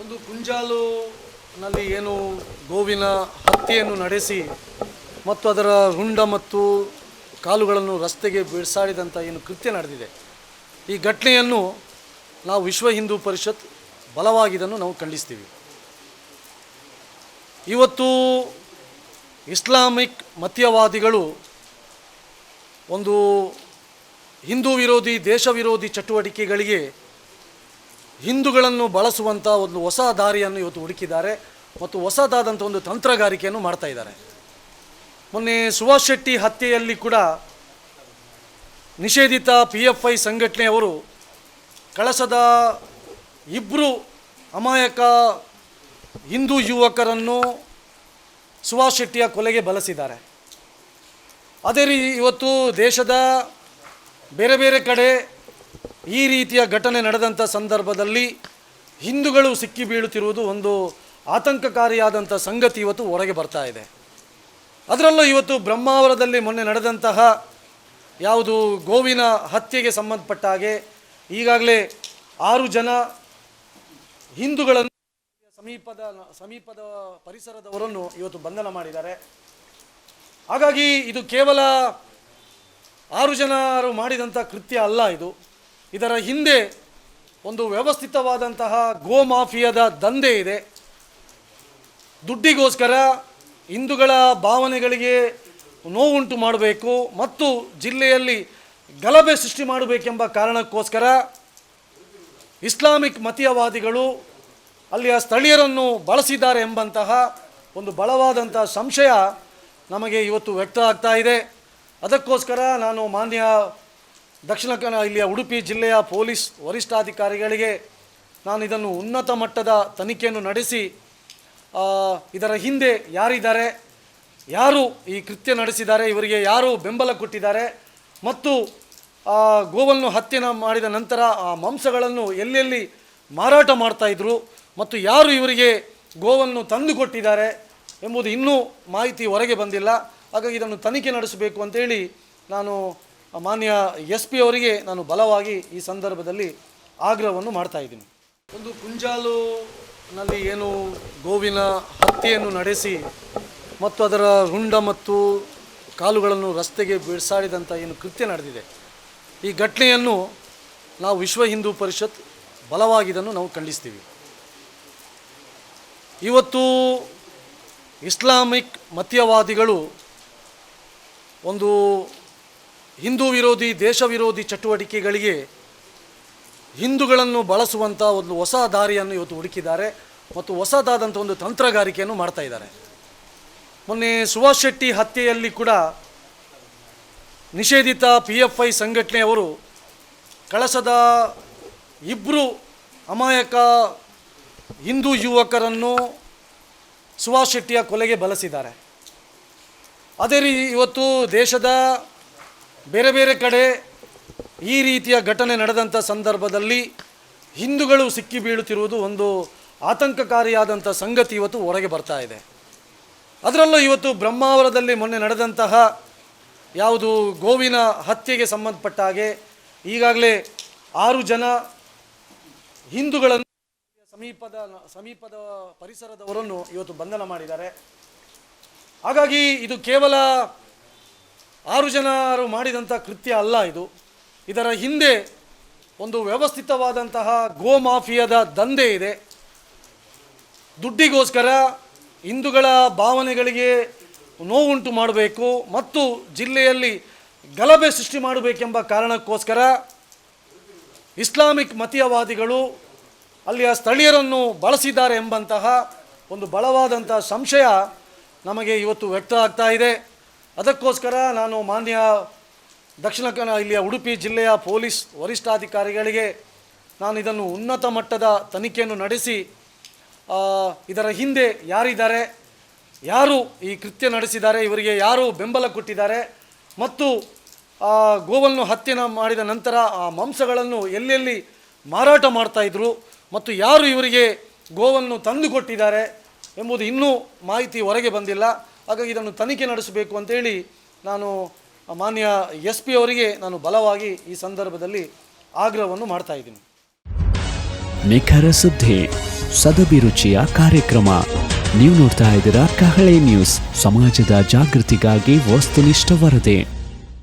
ಒಂದು ಕುಂಜಾಲುನಲ್ಲಿ ಏನು ಗೋವಿನ ಹತ್ಯೆಯನ್ನು ನಡೆಸಿ ಮತ್ತು ಅದರ ರುಂಡ ಮತ್ತು ಕಾಲುಗಳನ್ನು ರಸ್ತೆಗೆ ಬಿಸಾಡಿದಂಥ ಏನು ಕೃತ್ಯ ನಡೆದಿದೆ, ಈ ಘಟನೆಯನ್ನು ನಾವು ವಿಶ್ವ ಹಿಂದೂ ಪರಿಷತ್ ಬಲವಾಗಿ ಇದನ್ನು ನಾವು ಖಂಡಿಸ್ತೀವಿ. ಇವತ್ತು ಇಸ್ಲಾಮಿಕ್ ಮತೀಯವಾದಿಗಳು ಒಂದು ಹಿಂದೂ ವಿರೋಧಿ ದೇಶ ವಿರೋಧಿ ಚಟುವಟಿಕೆಗಳಿಗೆ ಹಿಂದೂಗಳನ್ನು ಬಳಸುವಂಥ ಒಂದು ಹೊಸ ದಾರಿಯನ್ನು ಇವತ್ತು ಹುಡುಕಿದ್ದಾರೆ ಮತ್ತು ಹೊಸದಾದಂಥ ಒಂದು ತಂತ್ರಗಾರಿಕೆಯನ್ನು ಮಾಡ್ತಾ ಇದ್ದಾರೆ. ಮೊನ್ನೆ ಸುಭಾಷ್ ಶೆಟ್ಟಿ ಹತ್ಯೆಯಲ್ಲಿ ಕೂಡ ನಿಷೇಧಿತ PFI ಸಂಘಟನೆಯವರು ಕಳಸದ ಇಬ್ಬರು ಅಮಾಯಕ ಹಿಂದೂ ಯುವಕರನ್ನು ಸುಭಾಷ್ ಶೆಟ್ಟಿಯ ಕೊಲೆಗೆ ಬಳಸಿದ್ದಾರೆ. ಅದೇ ಇವತ್ತು ದೇಶದ ಬೇರೆ ಬೇರೆ ಕಡೆ ಈ ರೀತಿಯ ಘಟನೆ ನಡೆದಂಥ ಸಂದರ್ಭದಲ್ಲಿ ಹಿಂದೂಗಳು ಸಿಕ್ಕಿ ಬೀಳುತ್ತಿರುವುದು ಒಂದು ಆತಂಕಕಾರಿಯಾದಂಥ ಸಂಗತಿ ಇವತ್ತು ಹೊರಗೆ ಬರ್ತಾ ಇದೆ. ಅದರಲ್ಲೂ ಇವತ್ತು ಬ್ರಹ್ಮಾವರದಲ್ಲಿ ಮೊನ್ನೆ ನಡೆದಂತಹ ಯಾವುದು ಗೋವಿನ ಹತ್ಯೆಗೆ ಸಂಬಂಧಪಟ್ಟ ಹಾಗೆ ಈಗಾಗಲೇ 6 ಜನ ಹಿಂದೂಗಳನ್ನು ಸಮೀಪದ ಪರಿಸರದವರನ್ನು ಇವತ್ತು ಬಂಧನ ಮಾಡಿದ್ದಾರೆ. ಹಾಗಾಗಿ ಇದು ಕೇವಲ 6 ಜನರು ಮಾಡಿದಂಥ ಕೃತ್ಯ ಅಲ್ಲ, ಇದರ ಹಿಂದೆ ಒಂದು ವ್ಯವಸ್ಥಿತವಾದಂತಹ ಗೋ ಮಾಫಿಯಾದ ದಂಧೆ ಇದೆ. ದುಡ್ಡಿಗೋಸ್ಕರ ಹಿಂದೂಗಳ ಭಾವನೆಗಳಿಗೆ ನೋವುಂಟು ಮಾಡಬೇಕು ಮತ್ತು ಜಿಲ್ಲೆಯಲ್ಲಿ ಗಲಭೆ ಸೃಷ್ಟಿ ಮಾಡಬೇಕೆಂಬ ಕಾರಣಕ್ಕೋಸ್ಕರ ಇಸ್ಲಾಮಿಕ್ ಮತೀಯವಾದಿಗಳು ಅಲ್ಲಿಯ ಸ್ಥಳೀಯರನ್ನು ಬಳಸಿದ್ದಾರೆ ಎಂಬಂತಹ ಒಂದು ಬಲವಾದಂಥ ಸಂಶಯ ನಮಗೆ ಇವತ್ತು ವ್ಯಕ್ತ ಆಗ್ತಾ ಇದೆ. ಅದಕ್ಕೋಸ್ಕರ ನಾನು ಮಾನ್ಯ ದಕ್ಷಿಣ ಇಲ್ಲಿಯ ಉಡುಪಿ ಜಿಲ್ಲೆಯ ಪೊಲೀಸ್ ವರಿಷ್ಠಾಧಿಕಾರಿಗಳಿಗೆ ನಾನು ಇದನ್ನು ಉನ್ನತ ಮಟ್ಟದ ತನಿಖೆಯನ್ನು ನಡೆಸಿ ಇದರ ಹಿಂದೆ ಯಾರಿದ್ದಾರೆ, ಯಾರು ಈ ಕೃತ್ಯ ನಡೆಸಿದ್ದಾರೆ, ಇವರಿಗೆ ಯಾರು ಬೆಂಬಲ ಕೊಟ್ಟಿದ್ದಾರೆ ಮತ್ತು ಗೋವನ್ನು ಹತ್ಯೆ ಮಾಡಿದ ನಂತರ ಆ ಮಾಂಸಗಳನ್ನು ಎಲ್ಲೆಲ್ಲಿ ಮಾರಾಟ ಮಾಡ್ತಾಯಿದ್ರು ಮತ್ತು ಯಾರು ಇವರಿಗೆ ಗೋವನ್ನು ತಂದು ಕೊಟ್ಟಿದ್ದಾರೆ ಎಂಬುದು ಇನ್ನೂ ಮಾಹಿತಿ ಹೊರಗೆ ಬಂದಿಲ್ಲ. ಹಾಗಾಗಿ ಇದನ್ನು ತನಿಖೆ ನಡೆಸಬೇಕು ಅಂತೇಳಿ ನಾನು ಮಾನ್ಯ SP ಅವರಿಗೆ ನಾನು ಬಲವಾಗಿ ಈ ಸಂದರ್ಭದಲ್ಲಿ ಆಗ್ರಹವನ್ನು ಮಾಡ್ತಾ ಇದ್ದೀನಿ. ಒಂದು ಕುಂಜಾಲುನಲ್ಲಿ ಏನು ಗೋವಿನ ಹತ್ಯೆಯನ್ನು ನಡೆಸಿ ಮತ್ತು ಅದರ ರುಂಡ ಮತ್ತು ಕಾಲುಗಳನ್ನು ರಸ್ತೆಗೆ ಬಿಸಾಡಿದಂಥ ಏನು ಕೃತ್ಯ ನಡೆದಿದೆ, ಈ ಘಟನೆಯನ್ನು ನಾವು ವಿಶ್ವ ಹಿಂದೂ ಪರಿಷತ್ ಬಲವಾಗಿ ಇದನ್ನು ನಾವು ಖಂಡಿಸ್ತೀವಿ. ಇವತ್ತು ಇಸ್ಲಾಮಿಕ್ ಮತೀಯವಾದಿಗಳು ಒಂದು ಹಿಂದೂ ವಿರೋಧಿ ದೇಶ ವಿರೋಧಿ ಚಟುವಟಿಕೆಗಳಿಗೆ ಹಿಂದೂಗಳನ್ನು ಬಳಸುವಂಥ ಒಂದು ಹೊಸ ದಾರಿಯನ್ನು ಇವತ್ತು ಹುಡುಕಿದ್ದಾರೆ ಮತ್ತು ಹೊಸದಾದಂಥ ಒಂದು ತಂತ್ರಗಾರಿಕೆಯನ್ನು ಮಾಡ್ತಾ ಇದ್ದಾರೆ. ಮೊನ್ನೆ ಸುಭಾಷ್ ಶೆಟ್ಟಿ ಹತ್ಯೆಯಲ್ಲಿ ಕೂಡ ನಿಷೇಧಿತ PFI ಸಂಘಟನೆಯವರು ಕಳಸದ ಇಬ್ಬರು ಅಮಾಯಕ ಹಿಂದೂ ಯುವಕರನ್ನು ಸುಭಾಷ್ ಶೆಟ್ಟಿಯ ಕೊಲೆಗೆ ಬಳಸಿದ್ದಾರೆ. ಅದೇ ಇವತ್ತು ದೇಶದ ಬೇರೆ ಬೇರೆ ಕಡೆ ಈ ರೀತಿಯ ಘಟನೆ ನಡೆದಂಥ ಸಂದರ್ಭದಲ್ಲಿ ಹಿಂದೂಗಳು ಸಿಕ್ಕಿ ಬೀಳುತ್ತಿರುವುದು ಒಂದು ಆತಂಕಕಾರಿಯಾದಂಥ ಸಂಗತಿ ಇವತ್ತು ಹೊರಗೆ ಬರ್ತಾ ಇದೆ. ಅದರಲ್ಲೂ ಇವತ್ತು ಬ್ರಹ್ಮಾವರದಲ್ಲಿ ಮೊನ್ನೆ ನಡೆದಂತಹ ಯಾವುದು ಗೋವಿನ ಹತ್ಯೆಗೆ ಸಂಬಂಧಪಟ್ಟ ಹಾಗೆ ಈಗಾಗಲೇ 6 ಜನ ಹಿಂದೂಗಳನ್ನು ಸಮೀಪದ ಪರಿಸರದವರನ್ನು ಇವತ್ತು ಬಂಧನ ಮಾಡಿದ್ದಾರೆ. ಹಾಗಾಗಿ ಇದು ಕೇವಲ 6 ಜನರು ಮಾಡಿದಂಥ ಕೃತ್ಯ ಅಲ್ಲ, ಇದರ ಹಿಂದೆ ಒಂದು ವ್ಯವಸ್ಥಿತವಾದಂತಹ ಗೋ ಮಾಫಿಯಾದ ದಂಧೆ ಇದೆ. ದುಡ್ಡಿಗೋಸ್ಕರ ಹಿಂದೂಗಳ ಭಾವನೆಗಳಿಗೆ ನೋವುಂಟು ಮಾಡಬೇಕು ಮತ್ತು ಜಿಲ್ಲೆಯಲ್ಲಿ ಗಲಭೆ ಸೃಷ್ಟಿ ಮಾಡಬೇಕೆಂಬ ಕಾರಣಕ್ಕೋಸ್ಕರ ಇಸ್ಲಾಮಿಕ್ ಮತೀಯವಾದಿಗಳು ಅಲ್ಲಿಯ ಸ್ಥಳೀಯರನ್ನು ಬಳಸಿದ್ದಾರೆ ಎಂಬಂತಹ ಒಂದು ಬಲವಾದಂಥ ಸಂಶಯ ನಮಗೆ ಇವತ್ತು ವ್ಯಕ್ತ ಆಗ್ತಾ ಇದೆ. ಅದಕ್ಕೋಸ್ಕರ ನಾನು ಮಾನ್ಯ ದಕ್ಷಿಣ ಇಲ್ಲಿಯ ಉಡುಪಿ ಜಿಲ್ಲೆಯ ಪೊಲೀಸ್ ವರಿಷ್ಠಾಧಿಕಾರಿಗಳಿಗೆ ನಾನು ಇದನ್ನು ಉನ್ನತ ಮಟ್ಟದ ತನಿಖೆಯನ್ನು ನಡೆಸಿ ಇದರ ಹಿಂದೆ ಯಾರಿದ್ದಾರೆ, ಯಾರು ಈ ಕೃತ್ಯ ನಡೆಸಿದ್ದಾರೆ, ಇವರಿಗೆ ಯಾರು ಬೆಂಬಲ ಕೊಟ್ಟಿದ್ದಾರೆ ಮತ್ತು ಗೋವನ್ನು ಹತ್ಯೆ ಮಾಡಿದ ನಂತರ ಆ ಮಾಂಸಗಳನ್ನು ಎಲ್ಲೆಲ್ಲಿ ಮಾರಾಟ ಮಾಡ್ತಾಯಿದ್ರು ಮತ್ತು ಯಾರು ಇವರಿಗೆ ಗೋವನ್ನು ತಂದು ಕೊಟ್ಟಿದ್ದಾರೆ ಎಂಬುದು ಇನ್ನೂ ಮಾಹಿತಿ ಹೊರಗೆ ಬಂದಿಲ್ಲ. ಹಾಗಾಗಿ ಇದನ್ನು ತನಿಖೆ ನಡೆಸಬೇಕು ಅಂತೇಳಿ ನಾನು ಮಾನ್ಯ SP ಅವರಿಗೆ ನಾನು ಬಲವಾಗಿ ಈ ಸಂದರ್ಭದಲ್ಲಿ ಆಗ್ರಹವನ್ನು ಮಾಡ್ತಾ ಇದ್ದೀನಿ. ನಿಖರ ಸುದ್ದಿ, ಸದಭಿರುಚಿಯ ಕಾರ್ಯಕ್ರಮ. ನೀವು ನೋಡ್ತಾ ಇದ್ದೀರಾ ಕಹಳೆ ನ್ಯೂಸ್, ಸಮಾಜದ ಜಾಗೃತಿಗಾಗಿ ವಸ್ತುನಿಷ್ಠ ವರದಿ.